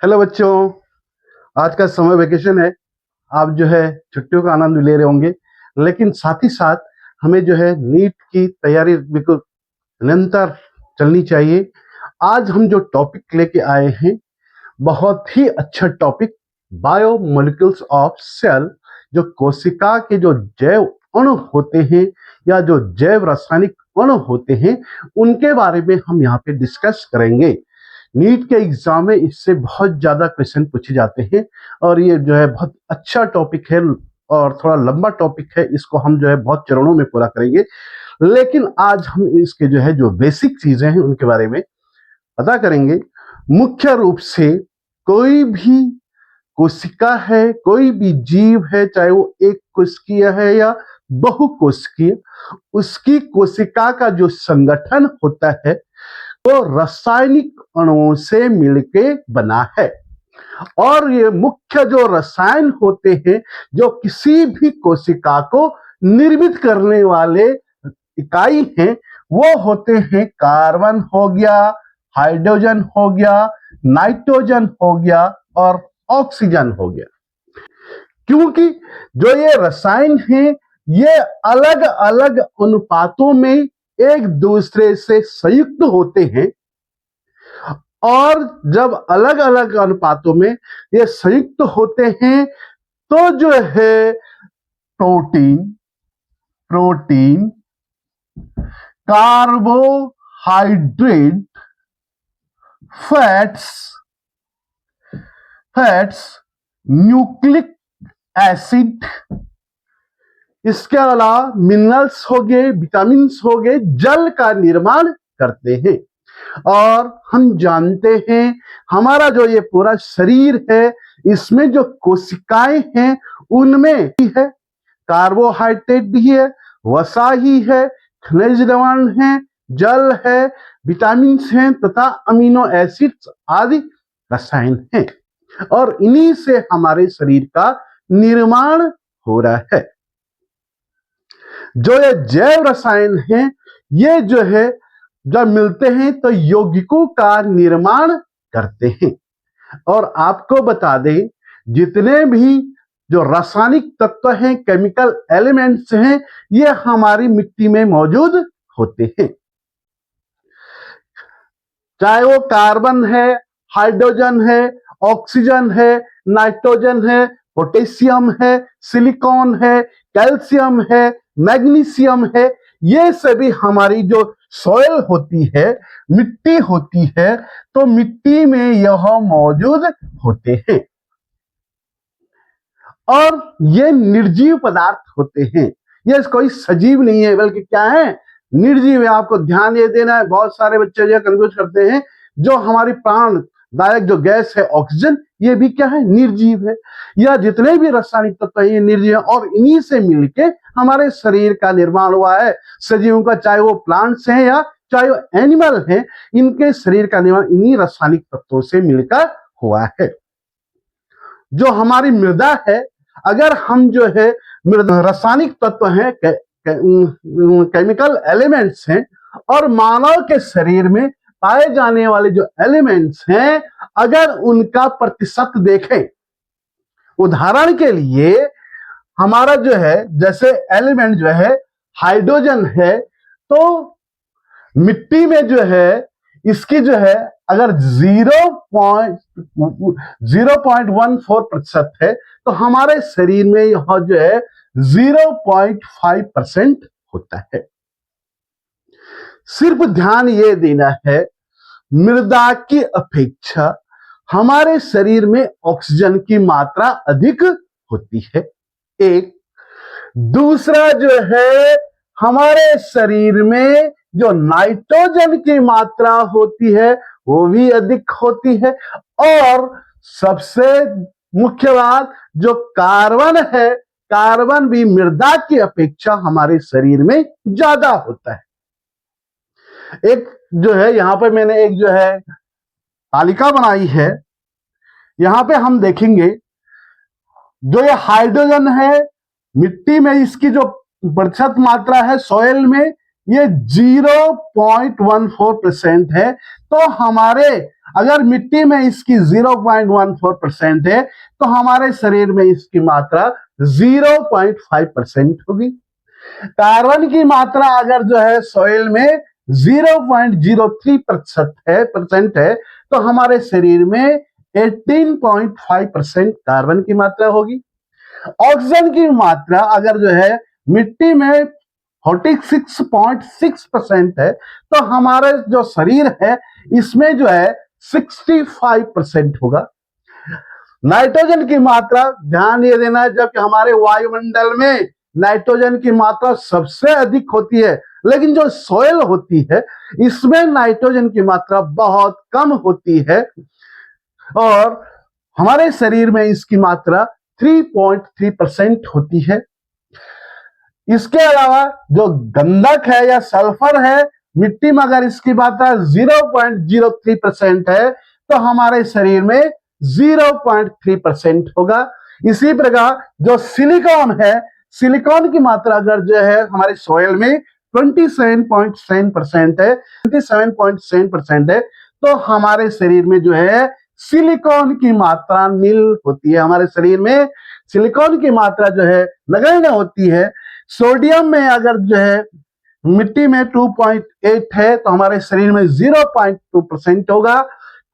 Hello बच्चों, आज का समय वेकेशन है। आप जो है छुट्टियों का आनंद ले रहे होंगे, लेकिन साथ ही साथ हमें जो है नीट की तैयारी बिल्कुल निरंतर चलनी चाहिए। आज हम जो टॉपिक लेके आए हैं, बहुत ही अच्छा टॉपिक, बायोमोलिक्यूल्स ऑफ सेल। जो कोशिका के जो जैव अणु होते हैं या जो जैव रासायनिक अणु होते हैं, उनके बारे में हम यहाँ पे डिस्कस करेंगे। नीट के एग्जाम में इससे बहुत ज्यादा क्वेश्चन पूछे जाते हैं और ये जो है बहुत अच्छा टॉपिक है और थोड़ा लंबा टॉपिक है। इसको हम जो है बहुत चरणों में पूरा करेंगे, लेकिन आज हम इसके जो है जो बेसिक चीजें हैं उनके बारे में पता करेंगे। मुख्य रूप से कोई भी कोशिका है, कोई भी जीव है, चाहे वो एक कोशिकीय है या बहुकोशिकीय, उसकी कोशिका का जो संगठन होता है वो रासायनिक अणुओं से मिलके बना है। और ये मुख्य जो रसायन होते हैं जो किसी भी कोशिका को निर्मित करने वाले इकाई हैं, वो होते हैं कार्बन हो गया, हाइड्रोजन हो गया, नाइट्रोजन हो गया और ऑक्सीजन हो गया। क्योंकि जो ये रसायन हैं ये अलग अलग अनुपातों में एक दूसरे से संयुक्त होते हैं, और जब अलग अलग अनुपातों में ये संयुक्त होते हैं तो जो है protein protein carbohydrate, fats fats nucleic acid, इसके अलावा मिनरल्स हो गए, विटामिन हो गए, जल का निर्माण करते हैं। और हम जानते हैं हमारा जो ये पूरा शरीर है, इसमें जो कोशिकाएं हैं उनमें भी है कार्बोहाइड्रेट भी है, वसा ही है, खनिज लवण है, जल है, विटामिन हैं तथा अमीनो एसिड्स आदि रसायन हैं। और इन्हीं से हमारे शरीर का निर्माण हो रहा है। जो ये जैव रसायन हैं ये जो है जब मिलते हैं तो यौगिकों का निर्माण करते हैं। और आपको बता दें, जितने भी जो रासायनिक तत्व हैं, केमिकल एलिमेंट्स हैं, ये हमारी मिट्टी में मौजूद होते हैं। चाहे वो कार्बन है, हाइड्रोजन है, ऑक्सीजन है, नाइट्रोजन है, पोटेशियम है, सिलिकॉन है, कैल्शियम है, मैग्नीशियम है, ये सभी हमारी जो सॉइल होती है, मिट्टी होती है, तो मिट्टी में यह मौजूद होते हैं। और ये निर्जीव पदार्थ होते हैं, ये कोई सजीव नहीं है, बल्कि क्या है, निर्जीव है। आपको ध्यान ये देना है, बहुत सारे बच्चे जो कंफ्यूज करते हैं, जो हमारी प्राणदायक जो गैस है ऑक्सीजन, ये भी क्या है, निर्जीव है। या जितने भी रासायनिक तत्व है ये निर्जीव है, और इन्हीं से मिलके हमारे शरीर का निर्माण हुआ है। सजीवों का, चाहे वो प्लांट्स हैं या चाहे वो एनिमल हैं, इनके शरीर का निर्माण इन्हीं रासायनिक तत्वों से मिलकर हुआ है। जो हमारी मृदा है, अगर हम जो है रासायनिक तत्व हैं, केमिकल एलिमेंट्स हैं, और मानव के शरीर में पाए जाने वाले जो एलिमेंट्स हैं, अगर उनका प्रतिशत देखें, उदाहरण के लिए हमारा जो है जैसे एलिमेंट जो है हाइड्रोजन है, तो मिट्टी में जो है इसकी जो है अगर 0.14% है, तो हमारे शरीर में यह जो है 0.5% होता है। सिर्फ ध्यान ये देना है, मृदा की अपेक्षा हमारे शरीर में ऑक्सीजन की मात्रा अधिक होती है। एक दूसरा जो है, हमारे शरीर में जो नाइट्रोजन की मात्रा होती है वो भी अधिक होती है। और सबसे मुख्य बात, जो कार्बन है, कार्बन भी मृदा की अपेक्षा हमारे शरीर में ज्यादा होता है। एक जो है यहां पर मैंने एक जो है तालिका बनाई है, यहां पे हम देखेंगे जो ये हाइड्रोजन है, मिट्टी में इसकी जो प्रतिशत मात्रा है सॉइल में, ये 0.14% है। तो हमारे अगर मिट्टी में इसकी 0.14% है तो हमारे शरीर में इसकी मात्रा 0.5% होगी। कार्बन की मात्रा अगर जो है सॉइल में 0.03% है तो हमारे शरीर में 18.5% कार्बन की मात्रा होगी। ऑक्सीजन की मात्रा अगर जो है मिट्टी में 46.6% है तो हमारे जो शरीर है इसमें जो है 65% होगा। नाइट्रोजन की मात्रा ध्यान ये देना है, जबकि हमारे वायुमंडल में नाइट्रोजन की मात्रा सबसे अधिक होती है, लेकिन जो सॉइल होती है इसमें नाइट्रोजन की मात्रा बहुत कम होती है और हमारे शरीर में इसकी मात्रा 3.3% होती है। इसके अलावा जो गंधक है या सल्फर है मिट्टी में अगर इसकी मात्रा 0.03% है तो हमारे शरीर में 0.3% होगा। इसी प्रकार जो सिलिकॉन है, सिलिकॉन की मात्रा अगर जो है हमारे सॉइल में 27.7% है, 27.7% है तो हमारे शरीर में जो है सिलिकॉन की मात्रा नील होती है। हमारे शरीर में सिलिकॉन की मात्रा जो है नगण्य होती है। सोडियम में अगर जो है मिट्टी में 2.8 है तो हमारे शरीर में 0.2% होगा।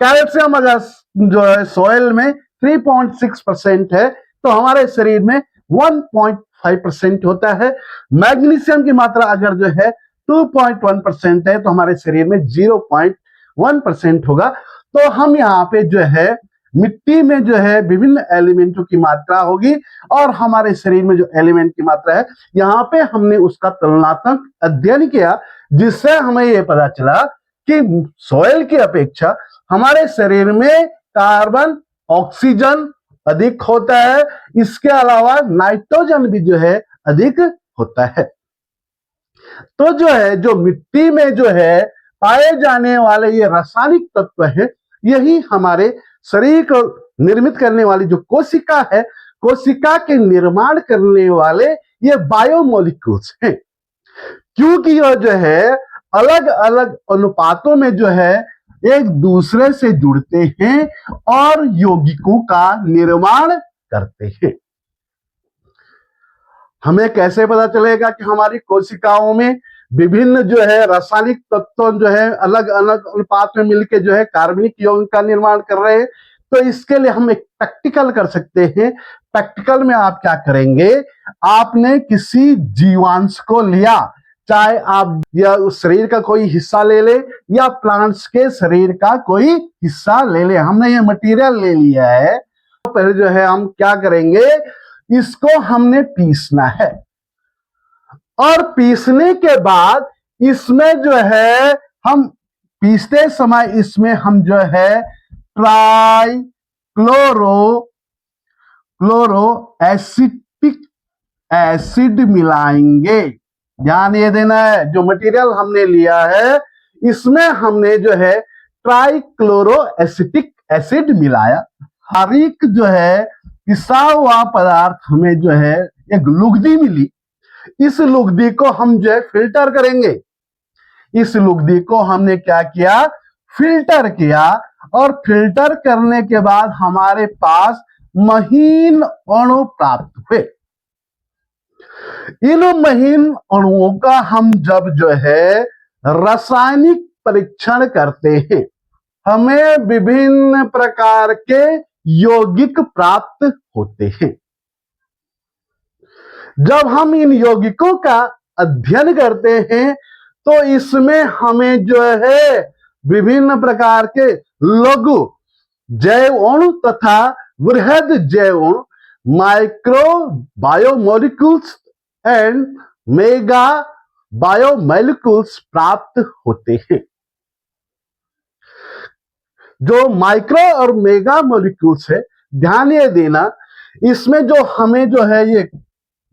कैल्शियम अगर जो है सॉइल में 3.6% है तो हमारे शरीर में 1.5% होता है। मैग्नीशियम की मात्रा अगर जो है 2.1% है तो हमारे शरीर में 0.1% होगा। तो हम यहाँ पे जो है मिट्टी में जो है विभिन्न एलिमेंटों की मात्रा होगी और हमारे शरीर में जो एलिमेंट की मात्रा है यहाँ पे हमने उसका तुलनात्मक अध्ययन किया, जिससे हमें यह पता चला कि सॉइल की अपेक्षा हमारे शरीर में कार्बन, ऑक्सीजन अधिक होता है। इसके अलावा नाइट्रोजन भी जो है अधिक होता है। तो जो है जो मिट्टी में जो है पाए जाने वाले ये रासायनिक तत्व है, यही हमारे शरीर को निर्मित करने वाली जो कोशिका है, कोशिका के निर्माण करने वाले ये बायोमोलिक्यूल्स हैं। क्योंकि यह जो है अलग अलग अनुपातों में जो है एक दूसरे से जुड़ते हैं और यौगिकों का निर्माण करते हैं। हमें कैसे पता चलेगा कि हमारी कोशिकाओं में विभिन्न जो है रासायनिक तत्व जो है अलग अलग अनुपात में मिलकर जो है कार्बनिक यौगिक का निर्माण कर रहे हैं? तो इसके लिए हम एक प्रैक्टिकल कर सकते हैं। प्रैक्टिकल में आप क्या करेंगे, आपने किसी जीवांश को लिया, चाहे आप या उस शरीर का कोई हिस्सा ले ले या प्लांट्स के शरीर का कोई हिस्सा ले ले। हमने ये मटेरियल ले लिया है, तो पहले जो है हम क्या करेंगे, इसको हमने पीसना है और पीसने के बाद इसमें जो है हम पीसते समय इसमें हम जो है ट्राई क्लोरो एसिटिक एसिड मिलाएंगे। ध्यान ये देना है, जो मटेरियल हमने लिया है इसमें हमने जो है ट्राइक्लोरो एसिटिक एसिड मिलाया। हर एक जो है पिसा हुआ पदार्थ हमें जो है एक लुगदी मिली। इस लुगदी को हम जो है फिल्टर करेंगे। इस लुगदी को हमने क्या किया, फिल्टर किया और फिल्टर करने के बाद हमारे पास महीन अणु प्राप्त हुए। इन महीन अणुओं का हम जब जो है रासायनिक परीक्षण करते हैं, हमें विभिन्न प्रकार के यौगिक प्राप्त होते हैं। जब हम इन यौगिकों का अध्ययन करते हैं तो इसमें हमें जो है विभिन्न प्रकार के लघु जैव अणु तथा वृहद जैव अणु, micro biomolecules and mega biomolecules प्राप्त होते हैं। जो माइक्रो और मेगा मोलिक्यूल्स है, ध्यान ये देना, इसमें जो हमें जो है ये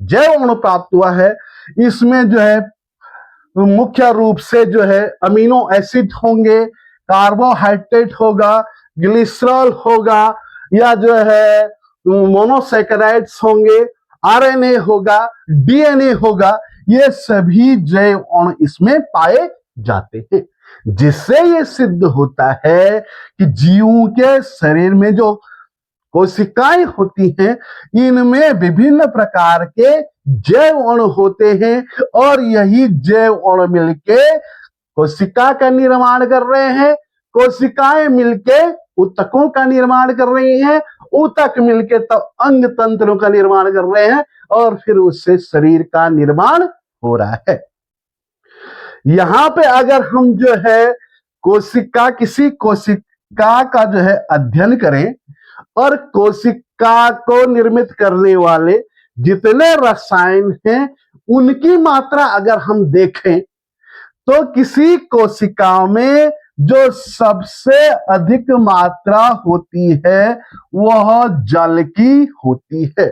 जैव अणु प्राप्त हुआ है, इसमें जो है मुख्य रूप से जो है अमीनो एसिड होंगे, कार्बोहाइड्रेट होगा, ग्लिसरॉल होगा या जो है मोनोसैकेराइड्स होंगे, आरएनए होगा, डीएनए होगा। ये सभी जैव अणु इसमें पाए जाते हैं। जिससे ये सिद्ध होता है कि जीवों के शरीर में जो कोशिकाएं होती हैं, इनमें विभिन्न प्रकार के जैव अणु होते हैं और यही जैव अणु मिलके कोशिका का निर्माण कर रहे हैं। कोशिकाएं मिलके ऊतकों का निर्माण कर रही हैं, ऊतक मिलके तब अंग तंत्रों का निर्माण कर रहे हैं और फिर उससे शरीर का निर्माण हो रहा है। यहां पे अगर हम जो है किसी कोशिका का जो है अध्ययन करें और कोशिका को निर्मित करने वाले जितने रसायन हैं उनकी मात्रा अगर हम देखें तो किसी कोशिका में जो सबसे अधिक मात्रा होती है वह जल की होती है।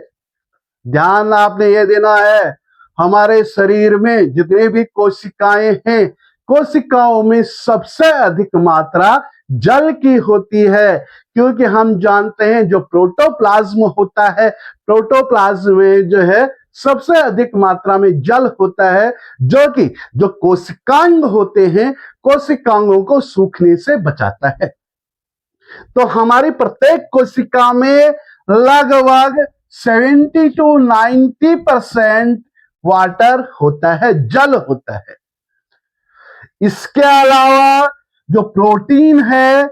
ध्यान आपने यह देना है, हमारे शरीर में जितने भी कोशिकाएं हैं, कोशिकाओं में सबसे अधिक मात्रा जल की होती है, क्योंकि हम जानते हैं जो प्रोटोप्लाज्म होता है, प्रोटोप्लाज्म में जो है सबसे अधिक मात्रा में जल होता है, जो कोशिकांग होते हैं, कोशिकांगों को सूखने से बचाता है। तो हमारी प्रत्येक कोशिका में लगभग 70 to 90% वाटर होता है, जल होता है। इसके अलावा जो प्रोटीन है,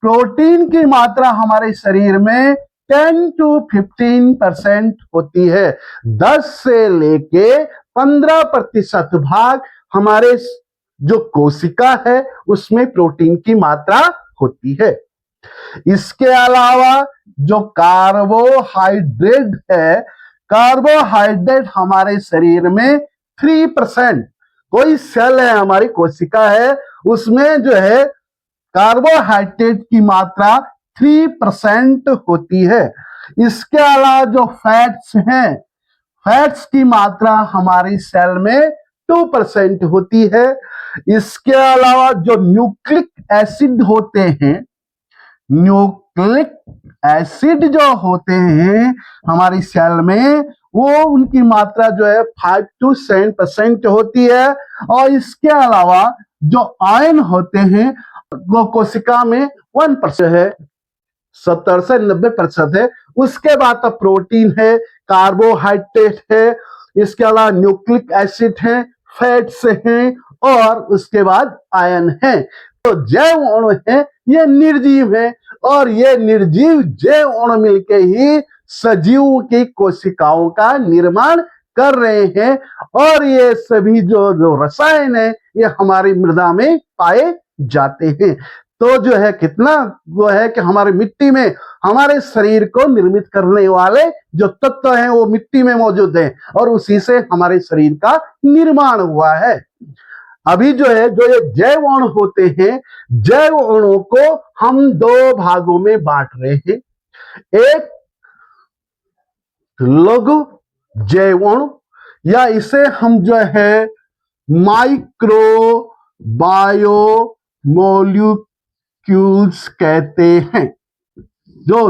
प्रोटीन की मात्रा हमारे शरीर में 10 to 15% होती है। 10 से लेके 15% भाग हमारे जो कोशिका है उसमें प्रोटीन की मात्रा होती है। इसके अलावा जो कार्बोहाइड्रेट है, कार्बोहाइड्रेट हमारे शरीर में 3%, कोई सेल है हमारी कोशिका है उसमें जो है कार्बोहाइड्रेट की मात्रा 3% होती है। इसके अलावा जो फैट्स हैं, फैट्स की मात्रा हमारी सेल में 2% होती है। इसके अलावा जो न्यूक्लिक एसिड होते हैं, न्यूक्लिक एसिड जो होते हैं हमारी सेल में, वो उनकी मात्रा जो है 5 to 7% होती है। और इसके अलावा जो आयन होते हैं वो कोशिका में 1% है, 70 से 90% है। उसके बाद तो प्रोटीन है, कार्बोहाइड्रेट है, इसके अलावा न्यूक्लिक एसिड है, फैट्स हैं और उसके बाद आयन है। तो जैव अणु है ये निर्जीव है और ये निर्जीव जैव अणु मिलके ही सजीव की कोशिकाओं का निर्माण कर रहे हैं और ये सभी जो रसायन है ये हमारी मृदा में पाए जाते हैं। तो जो है कितना वो है कि हमारी मिट्टी में हमारे शरीर को निर्मित करने वाले जो तत्व हैं वो मिट्टी में मौजूद हैं और उसी से हमारे शरीर का निर्माण हुआ है। अभी जो है जो ये जैव अणु होते हैं, जैव अणु को हम 2 भागों में बांट रहे हैं। एक लघु जैव अणु या इसे हम जो है माइक्रो बायो मॉलिक्यूल्स कहते हैं। जो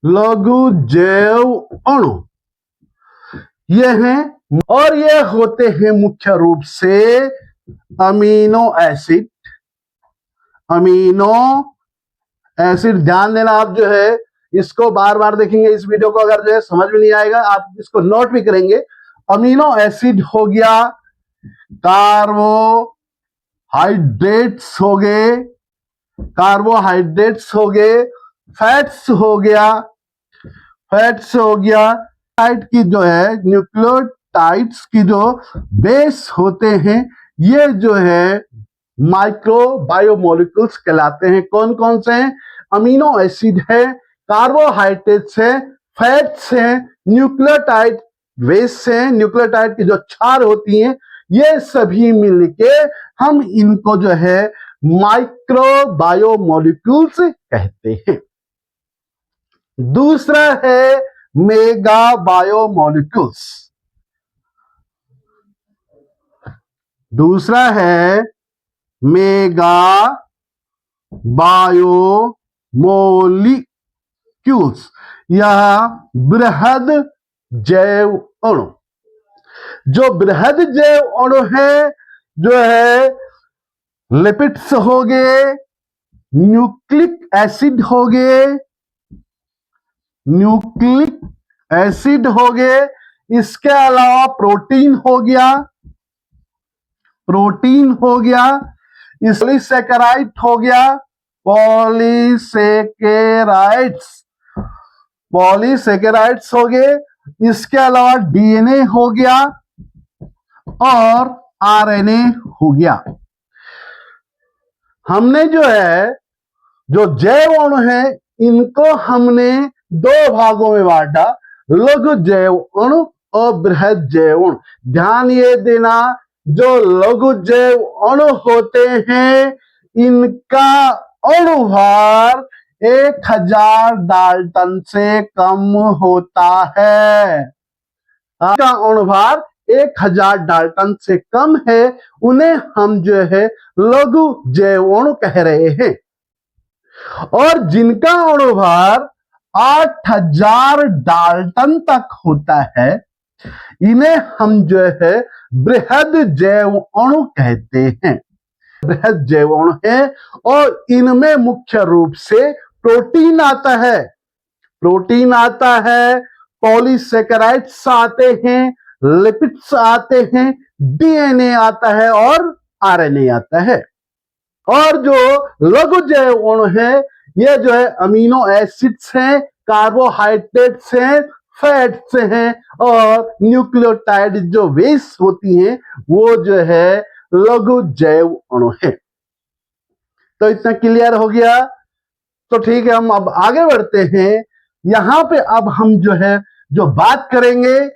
लघु जैव अणु ये हैं और ये होते हैं मुख्य रूप से अमीनो एसिड। अमीनो एसिड ध्यान देना, आप जो है इसको बार बार देखेंगे इस वीडियो को, अगर जो है समझ में नहीं आएगा आप इसको नोट भी करेंगे। अमीनो एसिड हो गया, कार्बोहाइड्रेट्स हो गए, फैट्स हो गया, की जो है न्यूक्लियोटाइड्स की जो बेस होते हैं ये जो है माइक्रो बायोमोलिक्यूल्स कहलाते हैं। कौन कौन से हैं? अमीनो एसिड है, कार्बोहाइड्रेट्स है, फैट्स हैं, न्यूक्लियोटाइड बेस है, न्यूक्लियोटाइड की जो क्षार होती हैं, ये सभी मिलके हम इनको जो है माइक्रो बायोमोलिक्यूल्स कहते हैं। दूसरा है मेगा बायोमोलिक्यूल्स। दूसरा है मेगा बायोमोलिक्यूल्स, यह बृहद जैव अणु। जो बृहद जैव अणु है जो है लिपिड्स हो गए, न्यूक्लिक एसिड हो गए, न्यूक्लिक एसिड हो गए, इसके अलावा प्रोटीन हो गया, प्रोटीन हो गया, पॉलीसेकेराइड हो गया, पॉलीसेकेराइड्स, पॉलीसेकेराइड्स हो गए, इसके अलावा डीएनए हो गया और आरएनए हो गया। हमने जो है जो जैव अणु है इनको हमने दो भागों में बांटा, लघु जैव अणु और बृहद जैव अणु। ध्यान ये देना, जो लघु जैव अणु होते हैं इनका अणुभार 1000 डाल्टन से कम होता है। का अणुभार 1000 डाल्टन से कम है, उन्हें हम जो है लघु जैव अणु कह रहे हैं। और जिनका अणुभार 8000 डाल्टन तक होता है, इन्हें हम जो है बृहद जैव अणु कहते हैं। बृहद जैव अणु है और इनमें मुख्य रूप से प्रोटीन आता है, प्रोटीन आता है, पॉलीसेकेराइड्स आते हैं, लिपिड्स आते हैं, डीएनए आता है और आरएनए आता है। और जो लघु जैव अणु है ये जो है अमीनो एसिड्स हैं, कार्बोहाइड्रेट्स हैं, फैट्स हैं और न्यूक्लियोटाइड जो वेस्ट होती हैं वो जो है लघु जैव अणु है। तो इतना क्लियर हो गया। तो ठीक है, हम अब आगे बढ़ते हैं। यहां पे अब हम जो है जो बात करेंगे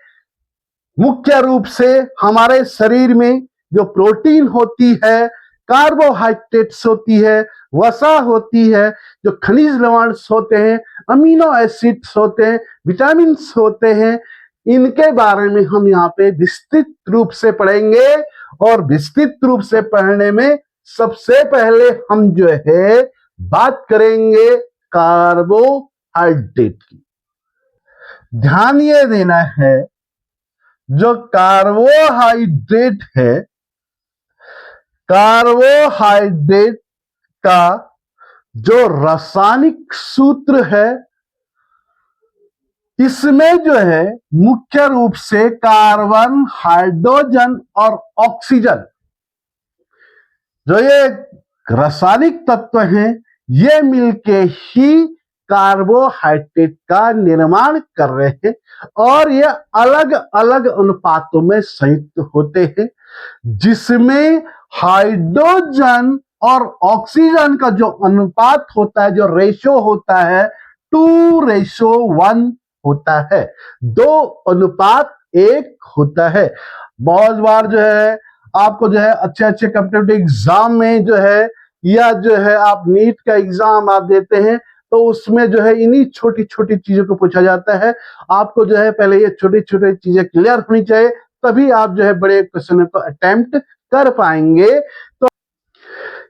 मुख्य रूप से हमारे शरीर में जो प्रोटीन होती है, कार्बोहाइड्रेट्स होती है, वसा होती है, जो खनिज लवण होते हैं, अमीनो एसिड्स होते हैं, विटामिन होते हैं, इनके बारे में हम यहाँ पे विस्तृत रूप से पढ़ेंगे। और विस्तृत रूप से पढ़ने में सबसे पहले हम जो है बात करेंगे कार्बोहाइड्रेट की। ध्यान ये देना है, जो कार्बोहाइड्रेट है, कार्बोहाइड्रेट का जो रासायनिक सूत्र है इसमें जो है मुख्य रूप से कार्बन, हाइड्रोजन और ऑक्सीजन जो ये रासायनिक तत्व हैं ये मिलके ही कार्बोहाइड्रेट का निर्माण कर रहे हैं और ये अलग अलग अनुपातों में संयुक्त होते हैं, जिसमें हाइड्रोजन और ऑक्सीजन का जो अनुपात होता है, जो रेशो होता है 2:1 होता है, 2:1 होता है। बहुत बार जो है आपको जो है अच्छे अच्छे कॉम्पिटिटिव एग्जाम में जो है या जो है आप नीट का एग्जाम आप देते हैं तो उसमें जो है इन्हीं छोटी छोटी चीजों को पूछा जाता है। आपको जो है पहले ये छोटी छोटी चीजें क्लियर होनी चाहिए, तभी आप जो है बड़े क्वेश्चन को अटेम्प्ट कर पाएंगे। तो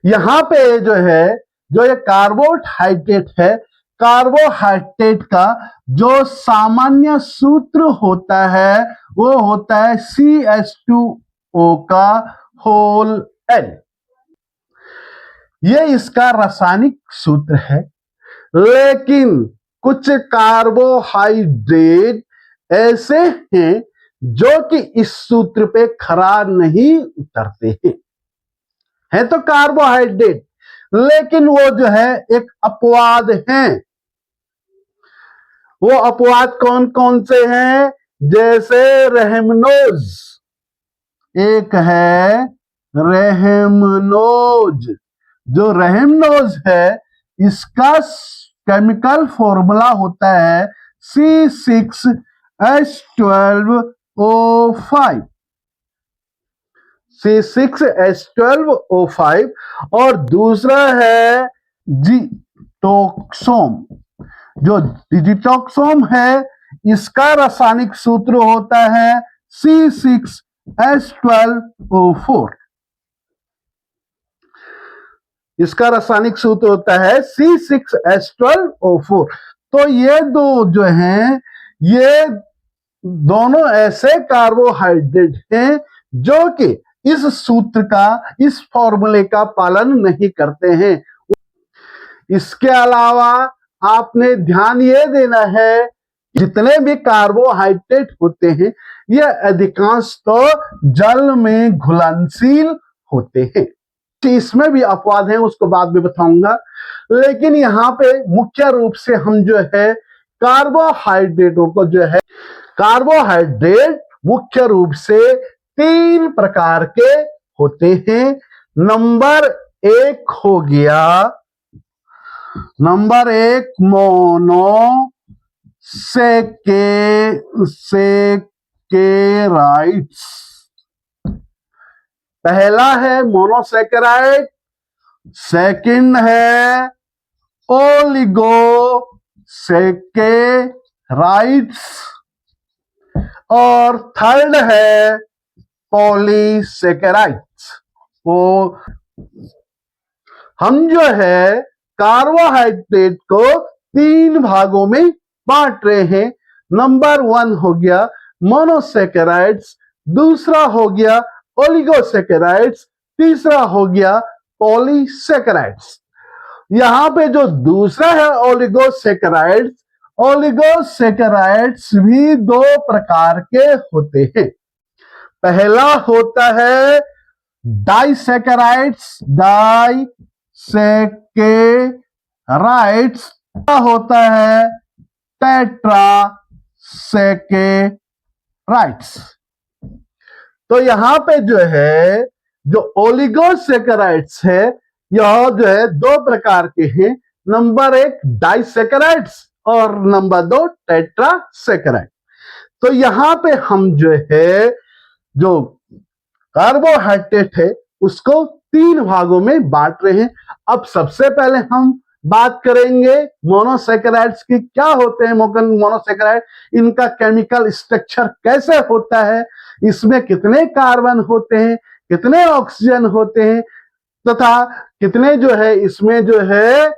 यहां पे जो है जो ये कार्बोहाइड्रेट है, कार्बोहाइड्रेट का जो सामान्य सूत्र होता है वो होता है CH2O का होल N। ये इसका रासायनिक सूत्र है, लेकिन कुछ कार्बोहाइड्रेट ऐसे हैं जो कि इस सूत्र पे खरा नहीं उतरते हैं। है तो कार्बोहाइड्रेट, लेकिन वो जो है एक अपवाद हैं। वो अपवाद कौन कौन से हैं? जैसे रेहमनोज, एक है रेहमनोज। जो रेहमनोज है इसका केमिकल फॉर्मूला होता है C6H12O5, C6H12O5। और दूसरा है डिजिटोक्सोम। जो डिजिटोक्सोम है इसका रासायनिक सूत्र होता है C6H12O4। इसका रासायनिक सूत्र होता है C6H12O4। तो ये दो जो हैं ये दोनों ऐसे कार्बोहाइड्रेट हैं जो कि इस सूत्र का, इस फॉर्मूले का पालन नहीं करते हैं। इसके अलावा आपने ध्यान ये देना है, जितने भी कार्बोहाइड्रेट होते हैं ये अधिकांश तो जल में घुलनशील होते हैं। इसमें भी अपवाद हैं, उसको बाद में बताऊंगा। लेकिन यहाँ पे मुख्य रूप से हम जो है कार्बोहाइड्रेटों को जो है, कार्बोहाइड्रेट मुख्य रूप से 3 प्रकार के होते हैं। नंबर 1 हो गया, नंबर 1 मोनो सेकेराइड्स। पहला है मोनोसेकेराइड, सेकंड है ओलिगोसेकेराइड्स और थर्ड है पॉलीसेकेराइड्स। वो हम जो है कार्बोहाइड्रेट को 3 भागों में बांट रहे हैं। नंबर 1 हो गया मोनोसेकेराइड्स, दूसरा हो गया ओलिगोसेकेराइड्स, तीसरा हो गया पॉलीसेकेराइड्स। यहां पे जो दूसरा है ओलिगोसेकेराइड्स, ओलिगोसेकेराइड्स भी 2 प्रकार के होते हैं। पहला होता है डाइसेकेराइड्स, डाइसेकेराइड्स होता है टेट्रासेकेराइड्स। तो यहां पे जो है जो ओलिगोसेकेराइड्स है यह जो है 2 प्रकार के हैं। नंबर 1 डाइसेकेराइड्स और नंबर 2 टेट्रासेकेराइड। तो यहां पे हम जो है जो कार्बोहाइड्रेट है उसको 3 भागों में बांट रहे हैं। अब सबसे पहले हम बात करेंगे मोनोसेकेराइड्स की। क्या होते हैं मोनोसेकेराइड, इनका केमिकल स्ट्रक्चर कैसे होता है, इसमें कितने कार्बन होते हैं, कितने ऑक्सीजन होते हैं तथा कितने जो है इसमें जो है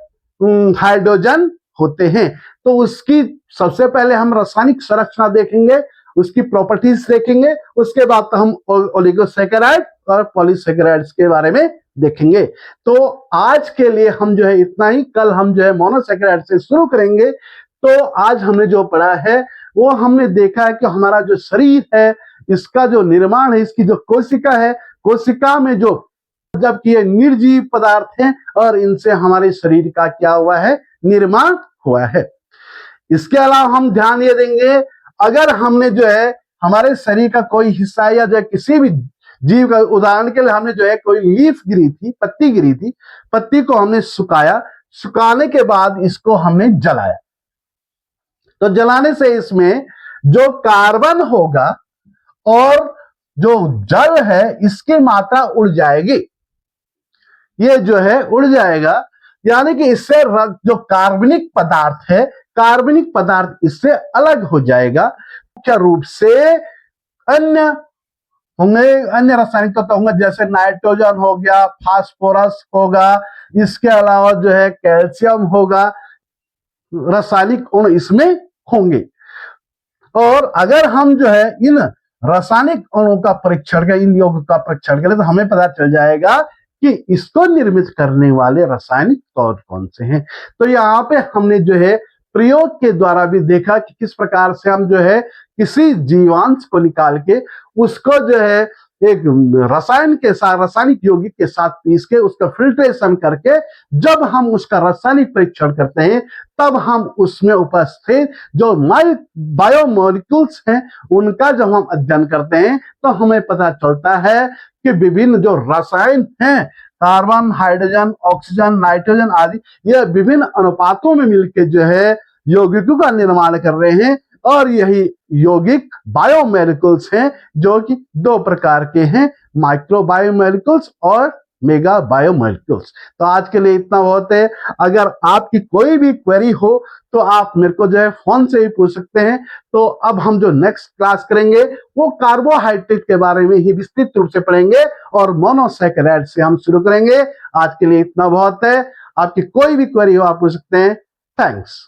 हाइड्रोजन होते हैं। तो उसकी सबसे पहले हम रासायनिक संरचना देखेंगे, उसकी प्रॉपर्टीज देखेंगे, उसके बाद हम ओलिगोसेकेराइड और पॉलीसेकेराइड्स के बारे में देखेंगे। तो आज के लिए हम जो है इतना ही, कल हम जो है मोनोसेकेराइड से शुरू करेंगे। तो आज हमने जो पढ़ा है वो हमने देखा है कि हमारा जो शरीर है इसका जो निर्माण है, इसकी जो कोशिका है, कोशिका में जो जबकि ये निर्जीव पदार्थ हैं और इनसे हमारे शरीर का क्या हुआ है, निर्माण हुआ है। इसके अलावा हम ध्यान ये देंगे, अगर हमने जो है हमारे शरीर का कोई हिस्सा या जो किसी भी जीव का, उदाहरण के लिए हमने जो है कोई लीफ गिरी थी, पत्ती गिरी थी, पत्ती को हमने सुखाया, सुखाने के बाद इसको हमने जलाया, तो जलाने से इसमें जो कार्बन होगा और जो जल है इसकी मात्रा उड़ जाएगी, ये जो है उड़ जाएगा। यानी कि इससे जो कार्बनिक पदार्थ है, कार्बनिक पदार्थ इससे अलग हो जाएगा। मुख्य रूप से अन्य होंगे, अन्य रासायनिक तत्व होंगे, जैसे नाइट्रोजन हो गया, फास्फोरस होगा, इसके अलावा जो है कैल्शियम होगा, रासायनिक अणु इसमें होंगे। और अगर हम जो है इन रासायनिक अणुओं का परीक्षण करें, इन यौगिकों का परीक्षण करें, तो हमें पता चल जाएगा कि इसको निर्मित करने वाले रासायनिक तत्व कौन से हैं। तो यहाँ पे हमने जो है प्रयोग के द्वारा भी देखा कि किस प्रकार से हम जो है किसी जीवांश को निकाल के उसको जो है एक रसायन के साथ, रासायनिक यौगिक के साथ पीस के उसका फिल्ट्रेशन करके जब हम उसका रासायनिक परीक्षण करते हैं तब हम उसमें उपस्थित जो बायोमोलिक्यूल्स हैं उनका जब हम अध्ययन करते हैं तो हमें पता चलता है कि विभिन्न जो रसायन हैं, कार्बन, हाइड्रोजन, ऑक्सीजन, नाइट्रोजन आदि, ये विभिन्न अनुपातों में मिलकर जो है यौगिकों का निर्माण कर रहे हैं। और यही यौगिक बायोमोलिक्यूल्स हैं जो कि 2 प्रकार के हैं, माइक्रो बायोमोलिक्यूल्स और मेगा बायोमोलिक्यूल्स। तो आज के लिए इतना बहुत है। अगर आपकी कोई भी क्वेरी हो तो आप मेरे को जो है फोन से ही पूछ सकते हैं। तो अब हम जो नेक्स्ट क्लास करेंगे वो कार्बोहाइड्रेट के बारे में ही विस्तृत रूप से पढ़ेंगे और मोनोसेकेराइड से हम शुरू करेंगे। आज के लिए इतना बहुत है। आपकी कोई भी क्वेरी हो आप पूछ सकते हैं। थैंक्स।